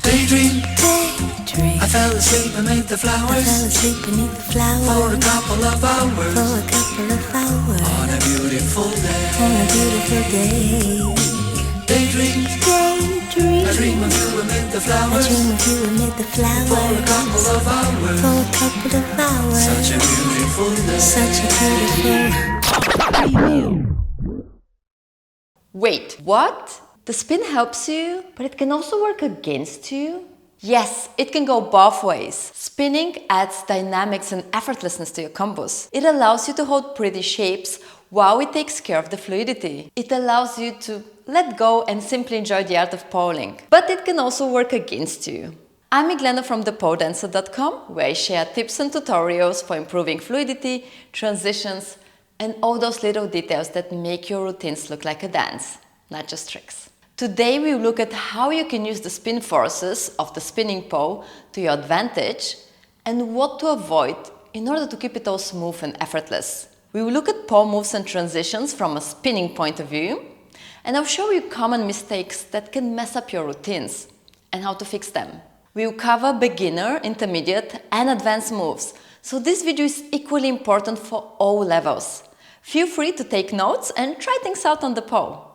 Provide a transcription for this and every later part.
Daydream, Daydream. I fell asleep beneath the I fell flowers asleep beneath the flowers for a couple of hours for a couple of hours on a beautiful day. on a beautiful day. Daydream, Daydream. I dream of you amid the I flowers dream of you amid the flowers for a couple of hours. for a couple of hours. Such a beautiful day. Such a beautiful. Wait, what? The spin helps you, but it can also work against you? Yes, it can go both ways. Spinning adds dynamics and effortlessness to your combos. It allows you to hold pretty shapes while it takes care of the fluidity. It allows you to let go and simply enjoy the art of poling. But it can also work against you. I'm Miglena from thepoledancer.com, where I share tips and tutorials for improving fluidity, transitions, and all those little details that make your routines look like a dance, not just tricks. Today we will look at how you can use the spin forces of the spinning pole to your advantage and what to avoid in order to keep it all smooth and effortless. We will look at pole moves and transitions from a spinning point of view, and I'll show you common mistakes that can mess up your routines and how to fix them. We will cover beginner, intermediate and advanced moves, so this video is equally important for all levels. Feel free to take notes and try things out on the pole.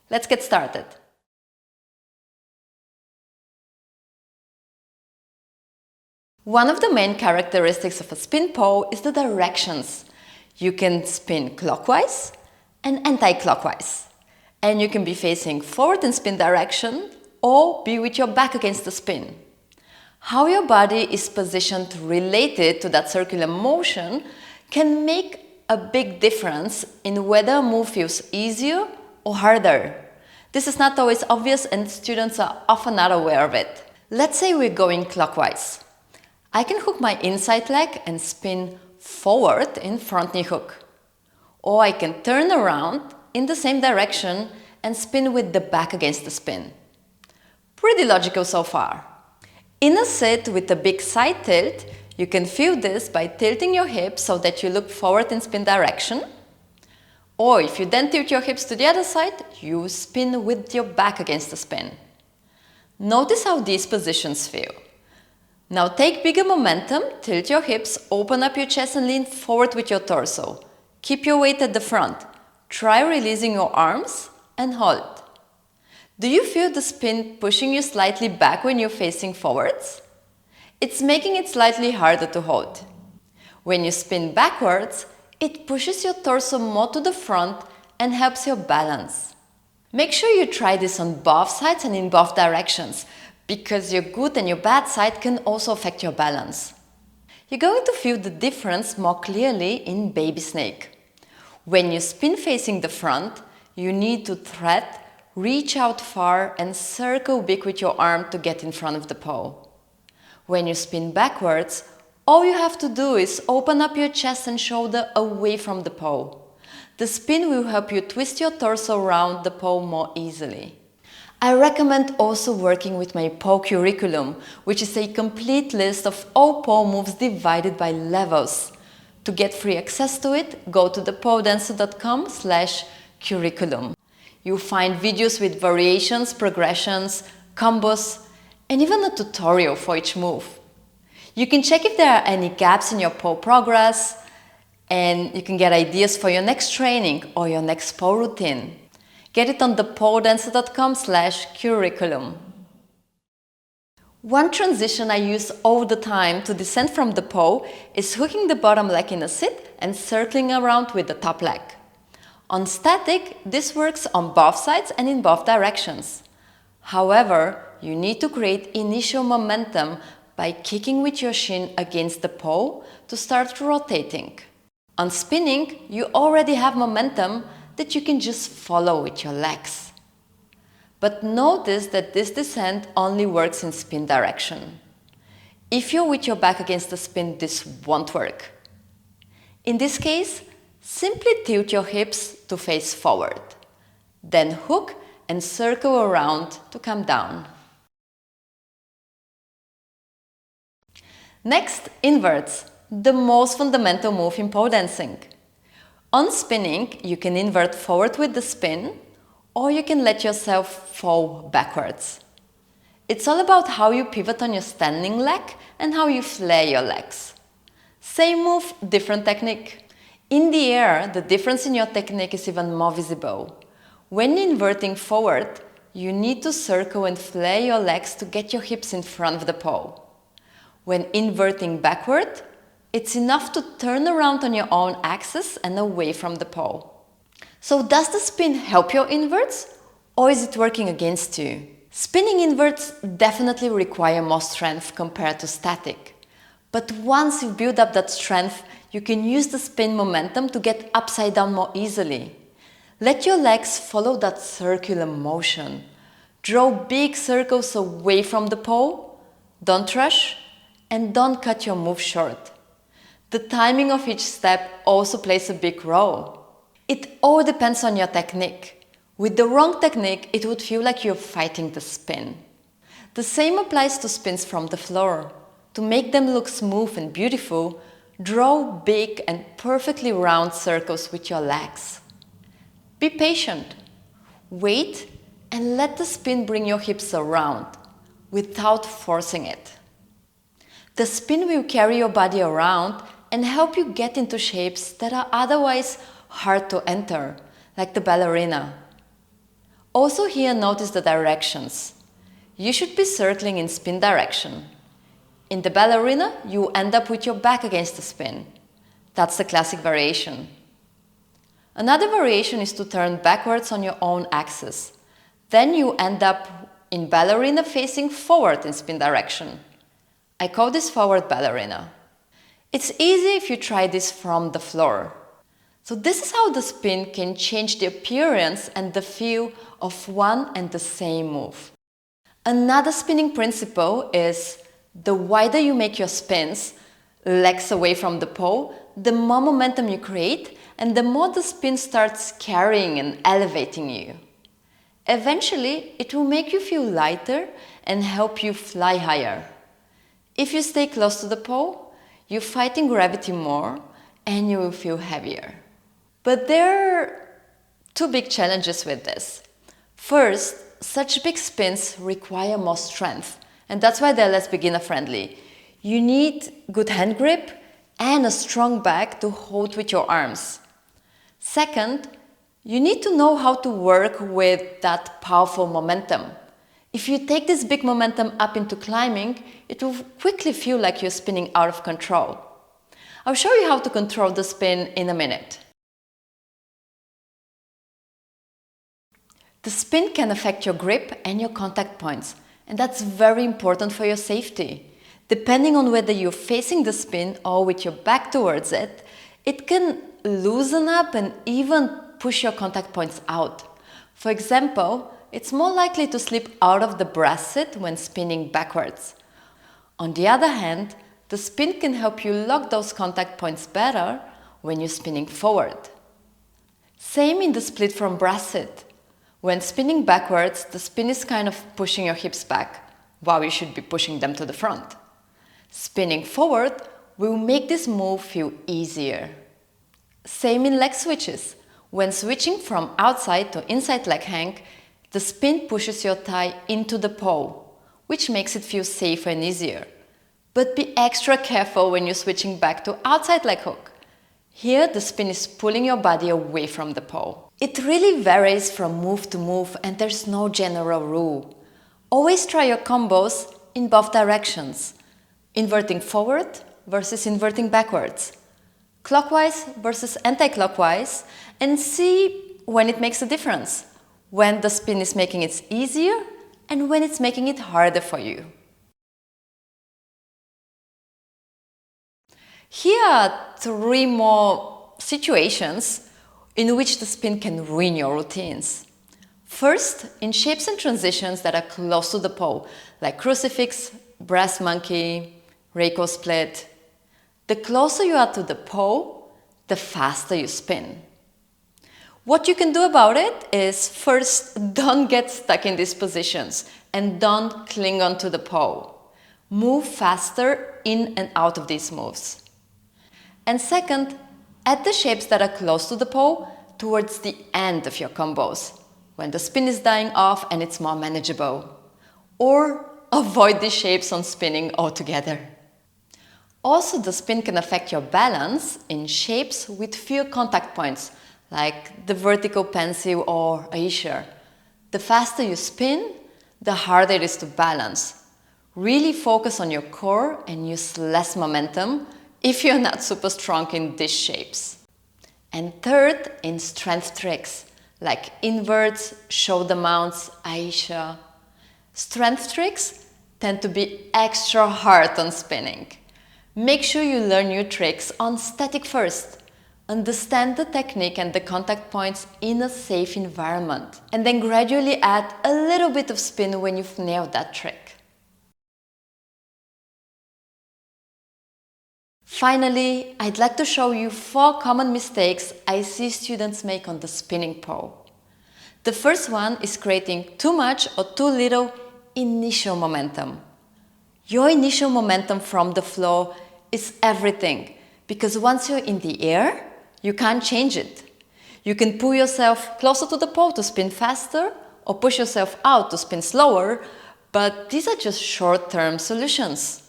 Let's get started. One of the main characteristics of a spin pole is the directions. You can spin clockwise and anti-clockwise. And you can be facing forward in spin direction or be with your back against the spin. How your body is positioned related to that circular motion can make a big difference in whether a move feels easier or harder. This is not always obvious and students are often not aware of it. Let's say we're going clockwise. I can hook my inside leg and spin forward in front knee hook. Or I can turn around in the same direction and spin with the back against the spin. Pretty logical so far. In a sit with a big side tilt, you can feel this by tilting your hips so that you look forward in spin direction. Or if you then tilt your hips to the other side, you spin with your back against the spin. Notice how these positions feel. Now take bigger momentum, tilt your hips, open up your chest and lean forward with your torso. Keep your weight at the front. Try releasing your arms and hold. Do you feel the spin pushing you slightly back when you're facing forwards? It's making it slightly harder to hold. When you spin backwards, it pushes your torso more to the front and helps your balance. Make sure you try this on both sides and in both directions, because your good and your bad side can also affect your balance. You're going to feel the difference more clearly in baby snake. When you spin facing the front, you need to thread, reach out far and circle big with your arm to get in front of the pole. When you spin backwards, all you have to do is open up your chest and shoulder away from the pole. The spin will help you twist your torso around the pole more easily. I recommend also working with my pole curriculum, which is a complete list of all pole moves divided by levels. To get free access to it, go to thepoledancer.com/curriculum. You'll find videos with variations, progressions, combos, and even a tutorial for each move. You can check if there are any gaps in your pole progress, and you can get ideas for your next training or your next pole routine. Get it on thepoledancer.com/curriculum. One transition I use all the time to descend from the pole is hooking the bottom leg in a sit and circling around with the top leg. On static, this works on both sides and in both directions. However, you need to create initial momentum by kicking with your shin against the pole to start rotating. On spinning, you already have momentum that you can just follow with your legs. But notice that this descent only works in spin direction. If you're with your back against the spin, this won't work. In this case, simply tilt your hips to face forward. Then hook and circle around to come down. Next, inverts, the most fundamental move in pole dancing. On spinning, you can invert forward with the spin, or you can let yourself fall backwards. It's all about how you pivot on your standing leg and how you flare your legs. Same move, different technique. In the air, the difference in your technique is even more visible. When inverting forward, you need to circle and flare your legs to get your hips in front of the pole. When inverting backward, it's enough to turn around on your own axis and away from the pole. So does the spin help your inverts, or is it working against you? Spinning inverts definitely require more strength compared to static. But once you build up that strength, you can use the spin momentum to get upside down more easily. Let your legs follow that circular motion. Draw big circles away from the pole, don't rush, and don't cut your move short. The timing of each step also plays a big role. It all depends on your technique. With the wrong technique, it would feel like you're fighting the spin. The same applies to spins from the floor. To make them look smooth and beautiful, draw big and perfectly round circles with your legs. Be patient. Wait and let the spin bring your hips around without forcing it. The spin will carry your body around and help you get into shapes that are otherwise hard to enter, like the ballerina. Also here, notice the directions. You should be circling in spin direction. In the ballerina, you end up with your back against the spin. That's the classic variation. Another variation is to turn backwards on your own axis. Then you end up in ballerina facing forward in spin direction. I call this forward ballerina. It's easy if you try this from the floor. So this is how the spin can change the appearance and the feel of one and the same move. Another spinning principle is the wider you make your spins, legs away from the pole, the more momentum you create and the more the spin starts carrying and elevating you. Eventually, it will make you feel lighter and help you fly higher. If you stay close to the pole, you're fighting gravity more and you will feel heavier. But there are two big challenges with this. First, such big spins require more strength, and that's why they're less beginner-friendly. You need good hand grip and a strong back to hold with your arms. Second, you need to know how to work with that powerful momentum. If you take this big momentum up into climbing, it will quickly feel like you're spinning out of control. I'll show you how to control the spin in a minute. The spin can affect your grip and your contact points, and that's very important for your safety. Depending on whether you're facing the spin or with your back towards it, it can loosen up and even push your contact points out. For example, it's more likely to slip out of the brass seat when spinning backwards. On the other hand, the spin can help you lock those contact points better when you're spinning forward. Same in the split from brass seat. When spinning backwards, the spin is kind of pushing your hips back, while you should be pushing them to the front. Spinning forward will make this move feel easier. Same in leg switches. When switching from outside to inside leg hang, the spin pushes your thigh into the pole, which makes it feel safer and easier. But be extra careful when you're switching back to outside leg hook. Here, the spin is pulling your body away from the pole. It really varies from move to move and there's no general rule. Always try your combos in both directions. Inverting forward versus inverting backwards. Clockwise versus anti-clockwise, and see when it makes a difference. When the spin is making it easier and when it's making it harder for you. Here are 3 more situations in which the spin can ruin your routines. First, in shapes and transitions that are close to the pole, like crucifix, brass monkey, Reiko split. The closer you are to the pole, the faster you spin. What you can do about it is, first, don't get stuck in these positions and don't cling onto the pole. Move faster in and out of these moves. And second, add the shapes that are close to the pole towards the end of your combos, when the spin is dying off and it's more manageable. Or avoid these shapes on spinning altogether. Also, the spin can affect your balance in shapes with fewer contact points, like the vertical pencil or Aisha. The faster you spin, the harder it is to balance. Really focus on your core and use less momentum if you're not super strong in these shapes. And third, in strength tricks, like inverts, shoulder mounts, Aisha. Strength tricks tend to be extra hard on spinning. Make sure you learn new tricks on static first. Understand the technique and the contact points in a safe environment. And then gradually add a little bit of spin when you've nailed that trick. Finally, I'd like to show you 4 common mistakes I see students make on the spinning pole. The first one is creating too much or too little initial momentum. Your initial momentum from the floor is everything, because once you're in the air, you can't change it. You can pull yourself closer to the pole to spin faster or push yourself out to spin slower, but these are just short-term solutions.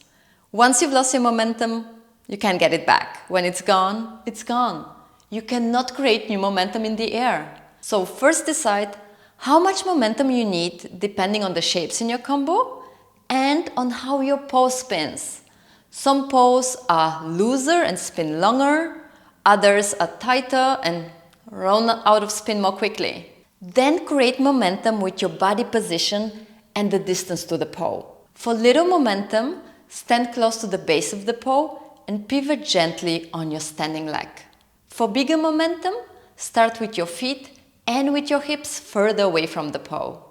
Once you've lost your momentum, you can't get it back. When it's gone, it's gone. You cannot create new momentum in the air. So first decide how much momentum you need depending on the shapes in your combo and on how your pole spins. Some poles are looser and spin longer, others are tighter and run out of spin more quickly. Then create momentum with your body position and the distance to the pole. For little momentum, stand close to the base of the pole and pivot gently on your standing leg. For bigger momentum, start with your feet and with your hips further away from the pole.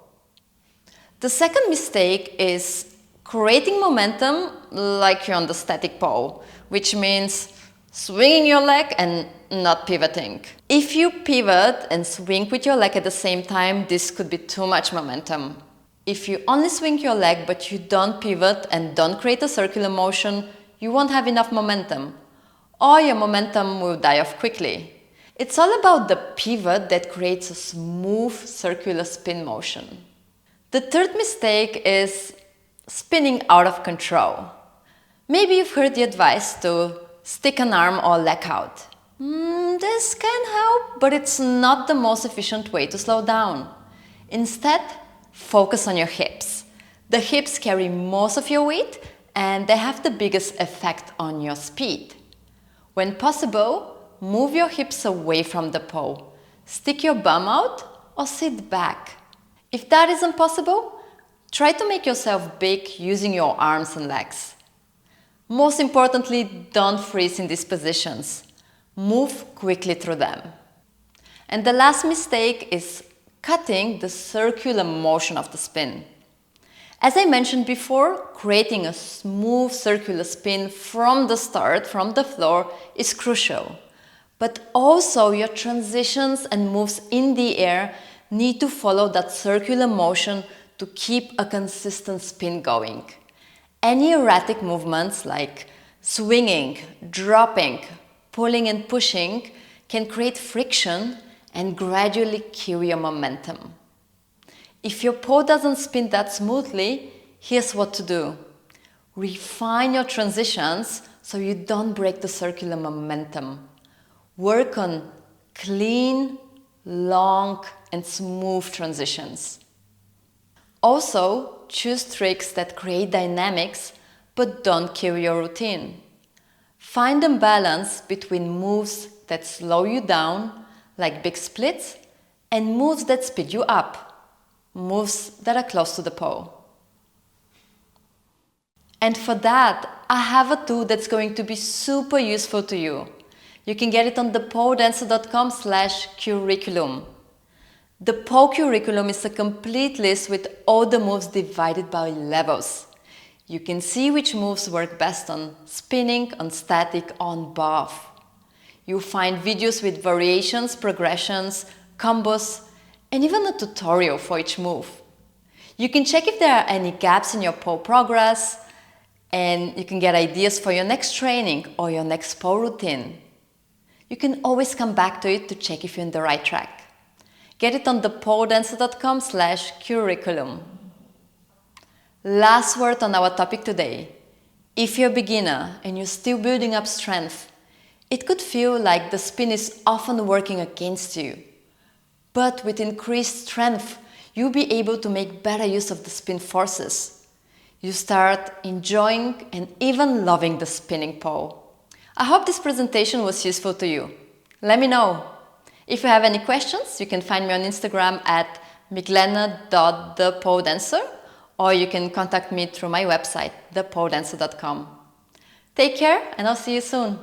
The second mistake is creating momentum like you're on the static pole, which means swinging your leg and not pivoting. If you pivot and swing with your leg at the same time, this could be too much momentum. If you only swing your leg but you don't pivot and don't create a circular motion, you won't have enough momentum, or your momentum will die off quickly. It's all about the pivot that creates a smooth circular spin motion. The third mistake is spinning out of control. Maybe you've heard the advice to stick an arm or leg out. This can help, but it's not the most efficient way to slow down. Instead, focus on your hips. The hips carry most of your weight and they have the biggest effect on your speed. When possible, move your hips away from the pole. Stick your bum out or sit back. If that isn't possible, try to make yourself big using your arms and legs. Most importantly, don't freeze in these positions. Move quickly through them. And the last mistake is cutting the circular motion of the spin. As I mentioned before, creating a smooth circular spin from the start, from the floor, is crucial. But also your transitions and moves in the air need to follow that circular motion to keep a consistent spin going. Any erratic movements like swinging, dropping, pulling and pushing can create friction and gradually kill your momentum. If your pole doesn't spin that smoothly, here's what to do. Refine your transitions so you don't break the circular momentum. Work on clean, long, and smooth transitions. Also, choose tricks that create dynamics but don't kill your routine. Find a balance between moves that slow you down, like big splits, and moves that speed you up, moves that are close to the pole. And for that, I have a tool that's going to be super useful to you. You can get it on thepoledancer.com/curriculum. The pole curriculum is a complete list with all the moves divided by levels. You can see which moves work best on spinning, on static, on both. You'll find videos with variations, progressions, combos, and even a tutorial for each move. You can check if there are any gaps in your pole progress, and you can get ideas for your next training or your next pole routine. You can always come back to it to check if you're on the right track. Get it on thepoledancer.com/curriculum. Last word on our topic today. If you're a beginner and you're still building up strength, it could feel like the spin is often working against you. But with increased strength, you'll be able to make better use of the spin forces. You start enjoying and even loving the spinning pole. I hope this presentation was useful to you. Let me know. If you have any questions, you can find me on Instagram at miglena.thepoledancer, or you can contact me through my website, thepoledancer.com. Take care, and I'll see you soon.